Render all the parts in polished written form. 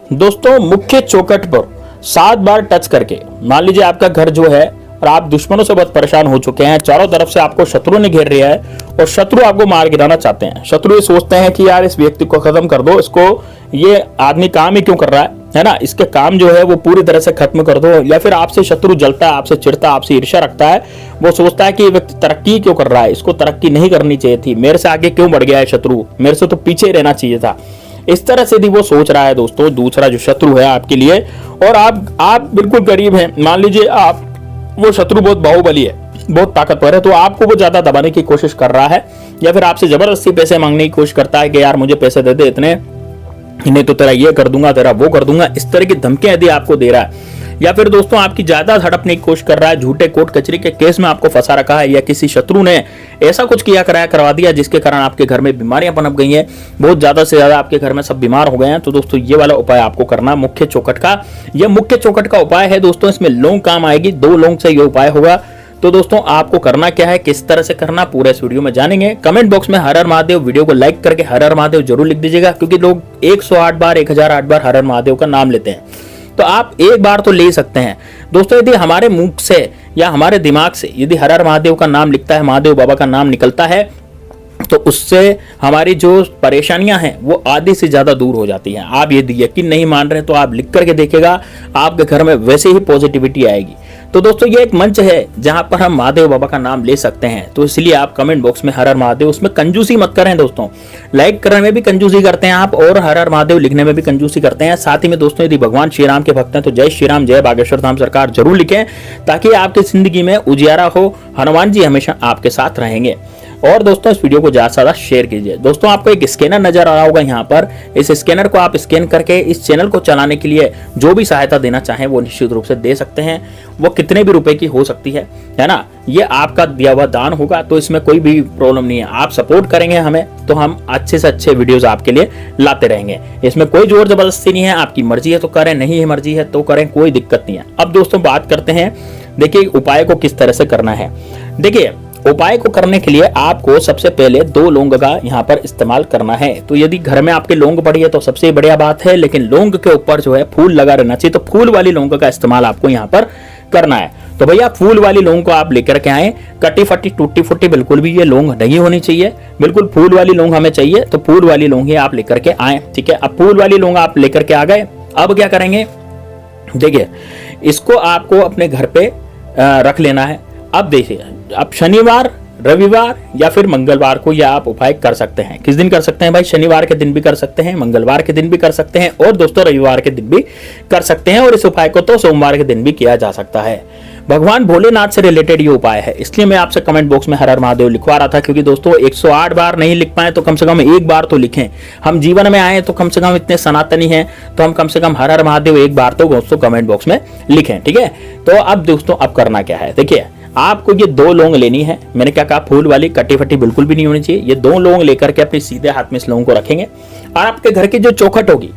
दोस्तों मुख्य चौखट पर 7 बार टच करके, मान लीजिए आपका घर जो है और आप दुश्मनों से बहुत परेशान हो चुके हैं, चारों तरफ से आपको शत्रु ने घेर लिया है और शत्रु आपको मार गिराना चाहते हैं। शत्रु ये सोचते हैं कि यार इस व्यक्ति को खत्म कर दो, इसको, ये आदमी काम ही क्यों कर रहा है ना, इसके काम जो है वो पूरी तरह से खत्म कर दो। या फिर आपसे शत्रु जलता है, आपसे चिढ़ता है, आपसे ईर्ष्या रखता है, वो सोचता है कि ये व्यक्ति तरक्की क्यों कर रहा है, इसको तरक्की नहीं करनी चाहिए थी, मेरे से आगे क्यों बढ़ गया है शत्रु, मेरे से तो पीछे रहना चाहिए था। इस तरह से भी वो सोच रहा है दोस्तों, दूसरा जो शत्रु है आपके लिए। और आप बिल्कुल करीब हैं, मान लीजिए आप, वो शत्रु बहुत बाहुबली है, बहुत ताकतवर है, तो आपको वो ज्यादा दबाने की कोशिश कर रहा है या फिर आपसे जबरदस्ती पैसे मांगने की कोशिश करता है कि यार मुझे पैसे दे दे इतने, नहीं तो तेरा ये कर दूंगा, तेरा वो कर दूंगा। इस तरह की धमकियां यदि आपको दे रहा है, या फिर दोस्तों आपकी ज्यादा हड़पने की कोशिश कर रहा है, झूठे कोर्ट कचहरी के केस में आपको फंसा रखा है, या किसी शत्रु ने ऐसा कुछ किया कराया करवा दिया जिसके कारण आपके घर में बीमारियां पनप गई हैं, बहुत ज्यादा से ज्यादा आपके घर में सब बीमार हो गए हैं, तो दोस्तों ये वाला उपाय आपको करना मुख्य चौखट का। यह मुख्य चौखट का उपाय है दोस्तों, इसमें लौंग काम आएगी, 2 लौंग से यह उपाय होगा। तो दोस्तों आपको करना क्या है, किस तरह से करना, पूरे इस वीडियो में जानेंगे। कमेंट बॉक्स में हर हर महादेव, वीडियो को लाइक करके हर हर महादेव जरूर लिख दीजिएगा, क्योंकि लोग 108 बार 1008 बार हर हर महादेव का नाम लेते हैं, तो आप एक बार तो ले सकते हैं दोस्तों। यदि हमारे मुख से या हमारे दिमाग से यदि हर हर महादेव का नाम लिखता है, महादेव बाबा का नाम निकलता है, तो उससे हमारी जो परेशानियां हैं वो आधी से ज्यादा दूर हो जाती हैं। आप यदि यकीन नहीं मान रहे तो आप लिख करके देखिएगा, आपके घर में वैसे ही पॉजिटिविटी आएगी। तो दोस्तों ये एक मंच है जहां पर हम महादेव बाबा का नाम ले सकते हैं, तो इसलिए आप कमेंट बॉक्स में हर हर महादेव, उसमें कंजूसी मत करें दोस्तों, लाइक करने में भी कंजूसी करते हैं आप और हर हर महादेव लिखने में भी कंजूसी करते हैं। साथ ही में दोस्तों यदि भगवान श्री राम के भक्त हैं तो जय श्री राम, जय बागेश्वर धाम सरकार जरूर लिखें, ताकि आपकी जिंदगी में उजियारा हो, हनुमान जी हमेशा आपके साथ रहेंगे। और दोस्तों इस वीडियो को ज्यादा से ज्यादा शेयर कीजिए। दोस्तों आपको एक स्कैनर नजर आ रहा होगा यहाँ पर, इस स्कैनर को आप स्कैन करके इस चैनल को चलाने के लिए जो भी सहायता देना चाहें वो निश्चित रूप से दे सकते हैं, वो कितने भी रुपए की हो सकती है ना, ये आपका दिया हुआ दान होगा, तो इसमें कोई भी प्रॉब्लम नहीं है। आप सपोर्ट करेंगे हमें तो हम अच्छे से अच्छे वीडियोस आपके लिए लाते रहेंगे, इसमें कोई जोर जबरदस्ती नहीं है, आपकी मर्जी है तो करें, नहीं है मर्जी है तो करें, कोई दिक्कत नहीं है। अब दोस्तों बात करते हैं, देखिए उपाय को किस तरह से करना है। देखिए उपाय को करने के लिए आपको सबसे पहले 2 लौंग का यहाँ पर इस्तेमाल करना है। तो यदि घर में आपके लौंग पड़ी है तो सबसे बढ़िया बात है, लेकिन लौंग के ऊपर जो है फूल लगा रहना चाहिए, तो फूल वाली लौंग का इस्तेमाल आपको यहाँ पर करना है। तो भैया फूल वाली लौंग को आप लेकर के आए, कटी फटी टूटी फूटी बिल्कुल भी ये लौंग नहीं होनी चाहिए, बिल्कुल फूल वाली लौंग हमें चाहिए, तो फूल वाली लौंग ही आप लेकर के आए, ठीक है। अब फूल वाली लौंग आप लेकर के आ गए, अब क्या करेंगे, देखिए इसको आपको अपने घर पे रख लेना है। अब देखिए, अब शनिवार, रविवार या फिर मंगलवार को यह आप उपाय कर सकते हैं। किस दिन कर सकते हैं भाई, शनिवार के दिन भी कर सकते हैं, मंगलवार के दिन भी कर सकते हैं और दोस्तों रविवार के दिन भी कर सकते हैं, और इस उपाय को तो सोमवार के दिन भी किया जा सकता है। भगवान भोलेनाथ से रिलेटेड ये उपाय है, इसलिए मैं आपसे कमेंट बॉक्स में हर हर महादेव लिखवा रहा था, क्योंकि दोस्तों 108 बार नहीं लिख पाए तो कम से कम एक बार तो लिखें। हम जीवन में आए तो कम से कम इतने सनातनी हैं, तो हम कम से कम हर हर महादेव एक बार तो दोस्तों कमेंट बॉक्स में लिखें, ठीक है। तो अब दोस्तों अब करना क्या है, देखिए आपको ये 2 लौंग लेनी है, मैंने क्या कहा, फूल वाली, कटी फटी बिल्कुल भी नहीं होनी चाहिए। ये 2 लौंग लेकर के अपने सीधे हाथ में इस लौंग को रखेंगे, और आपके घर की जो चौखट होगी,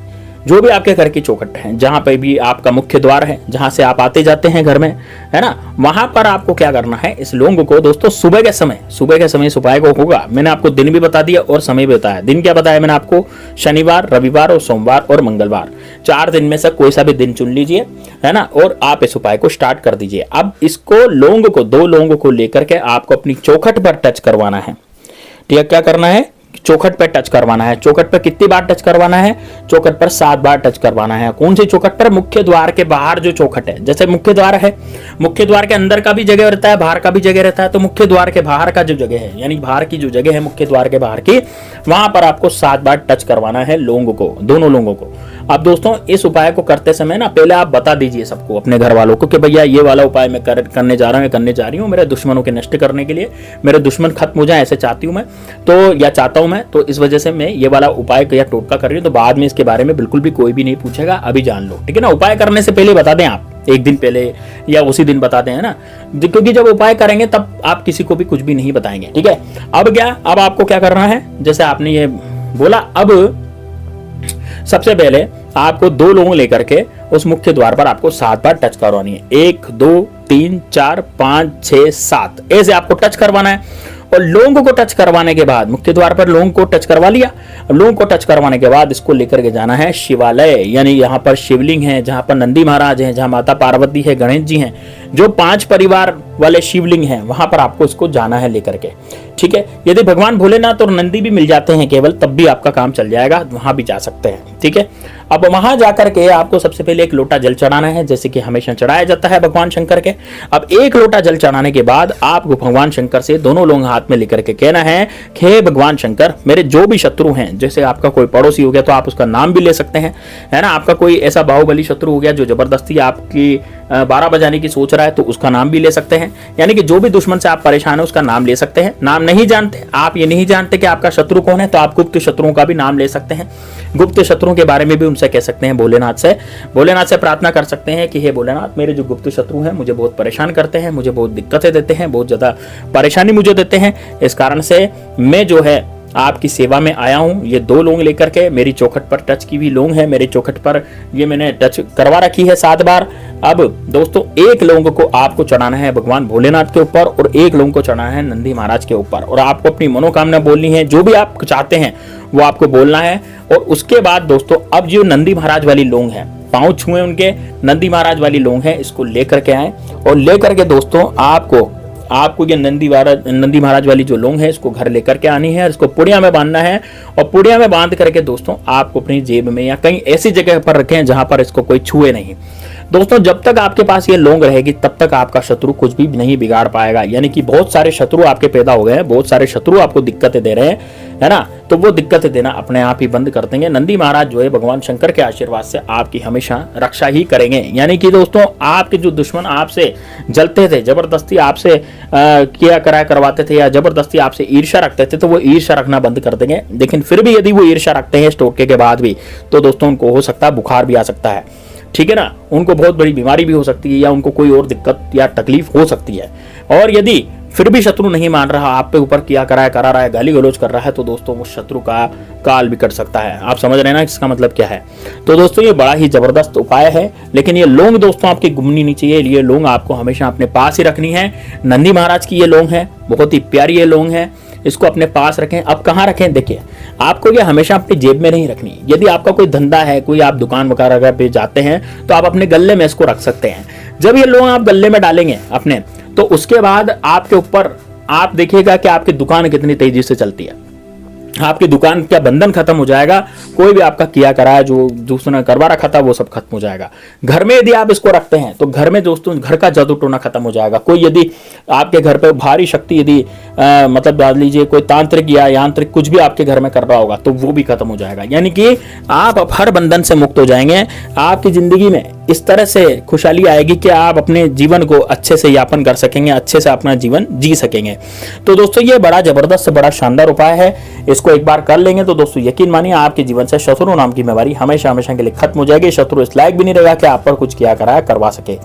जो भी आपके घर की चौखट है, जहां पे भी आपका मुख्य द्वार है, जहां से आप आते जाते हैं घर में, है ना, वहां पर आपको क्या करना है, इस लौंग को दोस्तों सुबह के समय इस उपाय को होगा। मैंने आपको दिन भी बता दिया और समय भी बताया। दिन क्या बताया मैंने आपको, शनिवार, रविवार और सोमवार और मंगलवार, 4 दिन में से कोई सा भी दिन चुन लीजिए, है ना, और आप इस उपाय को स्टार्ट कर दीजिए। अब इसको लौंग को, 2 लौंग को लेकर के आपको अपनी चौखट पर टच करवाना है, ठीक है। क्या करना है, चौखट पर टच करवाना है। चौखट पर कितनी बार टच करवाना है, चौखट पर 7 बार टच करवाना है। कौन सी चौखट पर, मुख्य द्वार के बाहर जो चौखट है, जैसे मुख्य द्वार है, मुख्य द्वार के अंदर का भी जगह रहता है, बाहर का भी जगह रहता है, तो मुख्य द्वार के बाहर का जो जगह है, यानी बाहर की जो जगह है मुख्य द्वार के बाहर की, वहां पर आपको 7 बार टच करवाना है लौंग को, दोनों लौंगों को। अब दोस्तों इस उपाय को करते समय ना पहले आप बता दीजिए सबको, अपने घर वालों को, कि भैया ये वाला उपाय मैं करने जा रही हूँ, मेरे दुश्मनों के नष्ट करने के लिए, मेरे दुश्मन खत्म हो जाए ऐसे चाहती हूँ मैं, तो या चाहता हूँ मैं, तो इस वजह से मैं ये वाला उपाय या टोटका कर रही हूँ। तो बाद में इसके बारे में बिल्कुल भी कोई भी नहीं पूछेगा, अभी जान लो, ठीक है ना। उपाय करने से पहले बता दें आप, एक दिन पहले या उसी दिन बताते हैं ना, क्योंकि जब उपाय करेंगे तब आप किसी को भी कुछ भी नहीं बताएंगे, ठीक है। अब क्या, अब आपको क्या करना है, जैसे आपने ये बोला, अब सबसे पहले आपको 2 लौंग लेकर के उस मुख्य द्वार पर आपको 7 बार टच करवानी है। 1 2 3 4 5 6 7 ऐसे आपको टच करवाना है। और लौंग को टच करवाने के बाद मुख्य द्वार पर लौंग को टच करवा लिया। लौंग को टच करवाने के बाद इसको लेकर के जाना है शिवालय, यानी यहाँ पर शिवलिंग है, जहां पर नंदी महाराज हैं, जहां माता पार्वती है, गणेश जी हैं, जो 5 परिवार वाले शिवलिंग हैं, वहां पर आपको इसको जाना है लेकर के। ठीक है, यदि भगवान भोलेनाथ और नंदी भी मिल जाते हैं केवल, तब भी आपका काम चल जाएगा, वहां भी जा सकते हैं। ठीक है, अब वहां जाकर के आपको सबसे पहले एक लोटा जल चढ़ाना है, जैसे कि हमेशा चढ़ाया जाता है भगवान शंकर के। अब एक लोटा जल चढ़ाने के बाद आपको भगवान शंकर से दोनों लौंग हाथ में लेकर के कहना है कि हे भगवान शंकर, मेरे जो भी शत्रु हैं, जैसे आपका कोई पड़ोसी हो गया तो आप उसका नाम भी ले सकते हैं, है ना, आपका कोई ऐसा बाहुबली शत्रु हो गया जो जबरदस्ती आपकी 12 बजाने की सोच रहा है, तो उसका नाम भी ले सकते हैं। यानी कि जो भी दुश्मन से आप परेशान है उसका नाम ले सकते हैं। नाम नहीं जानते, आप ये नहीं जानते कि आपका शत्रु कौन है, तो आप गुप्त शत्रुओं का भी नाम ले सकते हैं। गुप्त शत्रुओं के बारे में भी उनसे कह सकते हैं, भोलेनाथ से प्रार्थना कर सकते हैं कि हे भोलेनाथ, मेरे जो गुप्त शत्रु हैं मुझे बहुत परेशान करते हैं, मुझे बहुत दिक्कतें देते हैं, बहुत ज्यादा परेशानी मुझे देते हैं, इस कारण से मैं जो है आपकी सेवा में आया हूं। ये 2 लौंग लेकर के, मेरी चौखट पर टच की हुई लौंग है, मेरी चौखट पर ये मैंने टच करवा रखी है 7 बार। अब दोस्तों, एक लौंग को आपको चढ़ाना है भगवान भोलेनाथ के ऊपर और एक लौंग को चढ़ाना है नंदी महाराज के ऊपर, और आपको अपनी मनोकामना बोलनी है, जो भी आप चाहते हैं वो आपको बोलना है। और उसके बाद दोस्तों, अब जो नंदी महाराज वाली लौंग है, पांव छुए उनके, नंदी महाराज वाली लौंग है, इसको लेकर के आए और लेकर के दोस्तों आपको ये नंदी महाराज वाली जो लौंग है इसको घर लेकर के आनी है, इसको पुड़िया में बांधना है, और पुड़िया में बांध करके दोस्तों आपको अपनी जेब में या कहीं ऐसी जगह पर रखें जहां पर इसको कोई छुए नहीं। दोस्तों, जब तक आपके पास ये लौंग रहेगी तब तक आपका शत्रु कुछ भी नहीं बिगाड़ पाएगा। यानी कि बहुत सारे शत्रु आपके पैदा हो गए हैं, बहुत सारे शत्रु आपको दिक्कतें दे रहे हैं, है ना, तो वो दिक्कतें देना अपने आप ही बंद कर देंगे। नंदी महाराज जो है भगवान शंकर के आशीर्वाद से आपकी हमेशा रक्षा ही करेंगे। यानी कि दोस्तों, आपके जो दुश्मन आपसे जलते थे, जबरदस्ती आपसे किया कराया करवाते थे या जबरदस्ती आपसे ईर्ष्या रखते थे, तो वो ईर्ष्या रखना बंद कर देंगे। लेकिन फिर भी यदि वो ईर्ष्या रखते हैं इस टोटके के बाद भी, तो दोस्तों उनको हो सकता है बुखार भी आ सकता है। ठीक है ना, उनको बहुत बड़ी बीमारी भी हो सकती है या उनको कोई और दिक्कत या तकलीफ हो सकती है। और यदि फिर भी शत्रु नहीं मान रहा, आप पे ऊपर किया कराया करा रहा है, गाली गलौज कर रहा है, तो दोस्तों वो शत्रु का काल भी कर सकता है। आप समझ रहे हैं ना इसका मतलब क्या है। तो दोस्तों, ये बड़ा ही जबरदस्त उपाय है, लेकिन ये लौंग दोस्तों आपकी गुमनी नहीं चाहिए। ये लौंग आपको हमेशा अपने पास ही रखनी है। नंदी महाराज की ये लौंग है, बहुत ही प्यारी ये लौंग है, इसको अपने पास रखें। अब कहाँ रखें, देखिए, आपको ये हमेशा अपनी जेब में नहीं रखनी। यदि आपका कोई धंधा है, कोई आप दुकान वगैरह पे जाते हैं, तो आप अपने गले में इसको रख सकते हैं। जब ये लौंग आप गले में डालेंगे अपने, तो उसके बाद आपके ऊपर आप देखिएगा कि आपकी दुकान कितनी तेजी से चलती है। आपकी दुकान का बंधन खत्म हो जाएगा, कोई भी आपका किया कराया जो दूसरा करवा रखा था वो सब खत्म हो जाएगा। घर में यदि आप इसको रखते हैं तो घर में दोस्तों घर का जादू टोना खत्म हो जाएगा। कोई यदि आपके घर पे भारी शक्ति यदि मतलब डाल लीजिए, कोई तांत्रिक या यांत्रिक कुछ भी आपके घर में कर रहा होगा तो वो भी खत्म हो जाएगा। यानी कि आप हर बंधन से मुक्त हो जाएंगे। आपकी जिंदगी में इस तरह से खुशहाली आएगी कि आप अपने जीवन को अच्छे से यापन कर सकेंगे, अच्छे से अपना जीवन जी सकेंगे। तो दोस्तों, ये बड़ा जबरदस्त बड़ा शानदार उपाय है। इसको एक बार कर लेंगे तो दोस्तों यकीन मानिए आपके जीवन से शत्रु नाम की बीमारी हमेशा हमेशा के लिए खत्म हो जाएगी। शत्रु इस लायक भी नहीं रहेगा कि आप पर कुछ किया कराया करवा सके।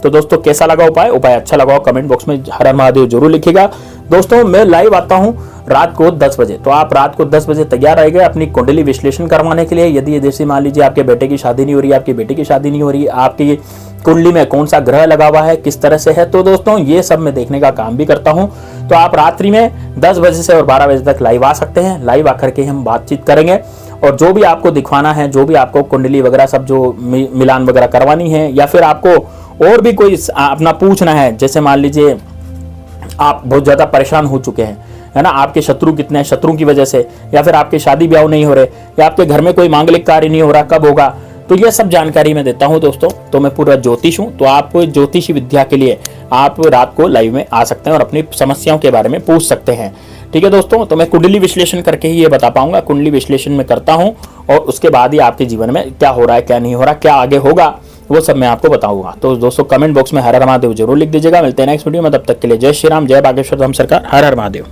तो दोस्तों, कैसा लगा उपाय अच्छा लगा कमेंट बॉक्स में हर हर महादेव जरूर लिखिएगा। दोस्तों, मैं लाइव आता हूं रात को 10 बजे, तो आप रात को 10 बजे तैयार रहिएगा अपनी कुंडली विश्लेषण करवाने के लिए। यदि जैसे मान लीजिए आपके बेटे की शादी नहीं हो रही है, आपकी बेटी की शादी नहीं हो रही है, आपकी कुंडली में कौन सा ग्रह लगा हुआ है, किस तरह से है, तो दोस्तों ये सब मैं देखने का काम भी करता हूं। तो आप रात्रि में 10 बजे से और 12 बजे तक लाइव आ सकते हैं। लाइव आकर के हम बातचीत करेंगे और जो भी आपको दिखवाना है, जो भी आपको कुंडली वगैरह सब जो मिलान वगैरह करवानी है, या फिर आपको और भी कोई अपना पूछना है, जैसे मान लीजिए आप बहुत ज्यादा परेशान हो चुके हैं, है ना, आपके शत्रु कितने हैं, शत्रु की वजह से, या फिर आपके शादी ब्याह नहीं हो रहे, या आपके घर में कोई मांगलिक कार्य नहीं हो रहा, कब होगा, तो ये सब जानकारी मैं देता हूं दोस्तों। तो मैं पूरा ज्योतिष हूं, तो आपको ज्योतिषी विद्या के लिए आप रात को लाइव में आ सकते हैं और अपनी समस्याओं के बारे में पूछ सकते हैं। ठीक है दोस्तों, तो मैं कुंडली विश्लेषण करके ही ये बता पाऊंगा। कुंडली विश्लेषण में करता हूं और उसके बाद ही आपके जीवन में क्या हो रहा है, क्या नहीं हो रहा, क्या आगे होगा, वो सब मैं आपको बताऊंगा। तो दोस्तों कमेंट बॉक्स में हर हर महादेव जरूर लिख दीजिएगा। मिलते हैं नेक्स्ट वीडियो में, तब तक के लिए जय श्री राम, जय बागेश्वर धाम सरकार, हर हर महादेव।